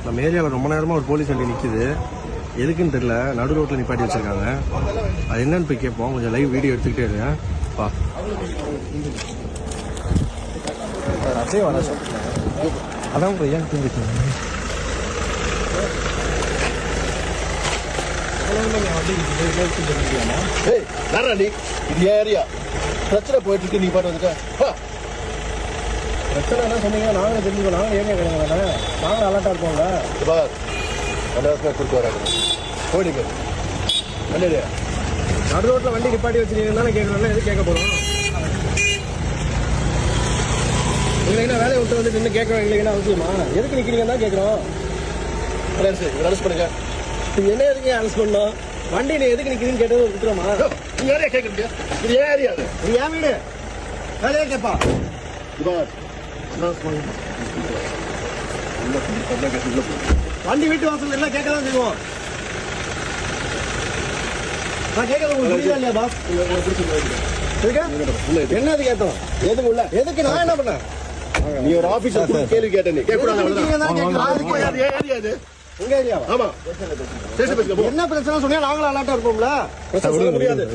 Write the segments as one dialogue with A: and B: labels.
A: நம்ம ஏரியாவில் ரொம்ப நேரமாக ஒரு போலீஸ் வண்டி நிற்கிது. எதுக்குன்னு தெரியல, நடு ரோட்டில் நிப்பாட்டி வச்சிருக்காங்க. அது என்னன்னு போய் கேட்போம். கொஞ்சம் லைவ் வீடியோ எடுத்துக்கிட்டே இருக்கேன். பா அதான் ஏன் தூங்கிட்டு
B: ஏரியா பிரச்சனை போயிட்டு இருக்கு. நீ பாட்டு வந்துக்க
A: பிரச்சனை என்ன சொன்னீங்க? நாங்களும் தெரிஞ்சுக்கோ. நாங்களும் ஏங்க கிடையாது தானே, நாங்களும் அலர்ட்டாக இருப்போங்க.
B: குறுக்கு வராது போயிடுங்க.
A: நடு ரோட்டில் வண்டி நிப்பாட்டி வச்சுருக்கீங்கன்னு தானே கேட்குறோம்ல. எது கேட்க போகிறோம்? இல்லைங்கன்னா வேலையை விட்டு வந்துட்டு இன்னும் கேட்குறோம். இல்லைங்கன்னா அவசியமா எதுக்கு நிற்கிறீங்கன்னு தான் கேட்குறோன்.
B: அரெஸ்ட் பண்ணுங்க.
A: என்ன எதுக்கு அரெஸ்ட் பண்ணோம்? வண்டி நீ எதுக்கு நிற்கிறீன்னு கேட்டது விட்டுறோமா?
B: நீங்க யாரையா கேட்குறீங்க? இது ஏன் ஏரியா?
A: நீ ஏன் வீடு வேலையே கேட்பா. வண்டி வீட்டு வாசல் எல்லாம் கேட்க தான் செய்வோம். நான் கேட்கறது உங்களுக்கு புரியுதா இல்லையா பாஸ்? என்னது கேட்டோம்? எதுக்கு உள்ள எதுக்கு நான் என்ன பண்ணேன்?
B: நீ ஒரு ஆபீசர் கேள்வி கேட்ட நீ
A: உங்க ஏரியா?
B: ஆமா.
A: என்ன பிரச்சனை சொன்னா நாங்களும் அலர்ட்டா இருப்போம்ல. பிரச்சனை முடியாது.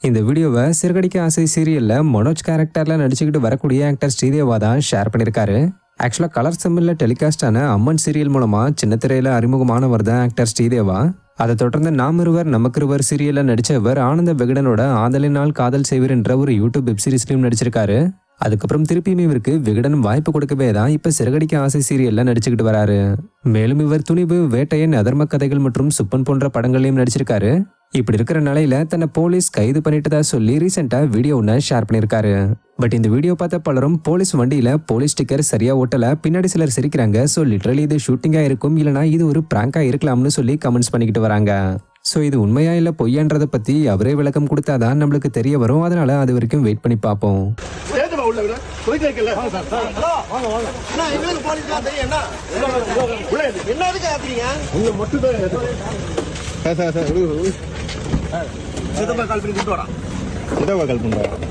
C: இந்த வீடியோவை சிறுகடிக்க ஆசை சீரியல்ல மனோஜ் கேரக்டர்ல நடிச்சுக்கிட்டு வரக்கூடிய ஆக்டர் ஸ்ரீதேவா தான் ஷேர் பண்ணியிருக்காரு. ஆக்சுவலா கலர் செம்மில்ல டெலிகாஸ்ட் ஆன அம்மன் சீரியல் மூலமா சின்ன திரையில அறிமுகமானவர் தான் ஆக்டர் ஸ்ரீதேவா. அதை தொடர்ந்து நாம் இருவர் நமக்கிருவர் சீரியல்ல நடிச்சவர் ஆனந்த விகடனோட ஆதலினால் காதல் செய்வர் என்ற ஒரு யூடியூப் வெப் சீரிஸ்லயும் நடிச்சிருக்காரு. அதுக்கப்புறம் திருப்பியும் இவருக்கு விகடன் வாய்ப்பு கொடுக்கவே தான் இப்ப சிறுகடிக்க ஆசை சீரியல்ல நடிச்சுக்கிட்டு வராரு. மேலும் இவர் துணிவு, வேட்டையன், அதர்ம கதைகள் மற்றும் சுப்பன் போன்ற படங்களையும் நடிச்சிருக்காரு. இப்படி இருக்கிற நிலையில தன்னை போலீஸ் கைது பண்ணிட்டதா சொல்லி ரீசெண்டா வீடியோ ஒன்று ஷேர் பண்ணிருக்காரு. பட் இந்த வீடியோ பார்த்த பலரும் போலீஸ் வண்டியில போலீஸ் ஸ்டிக்கர் சரியா ஓட்டல, பின்னாடி சிலர் சிரிக்கிறாங்க, சோ லிட்டரலி இது ஷூட்டிங்கா இருக்கும், இல்லனா இது ஒரு பிராங்கா இருக்கலாம்னு சொல்லி கமெண்ட்ஸ் பண்ணிக்கிட்டு வராங்க. சோ இது உண்மையா இல்ல பொய்யான்றதை பத்தி அவரே விளக்கம் கொடுத்தாதான் நம்மளுக்கு தெரிய வரும். அதனால அது வரைக்கும் வெயிட் பண்ணி பார்ப்போம்.
A: கால் பண்ணி கூட்டு வரா.
B: கால் பண்றேன்.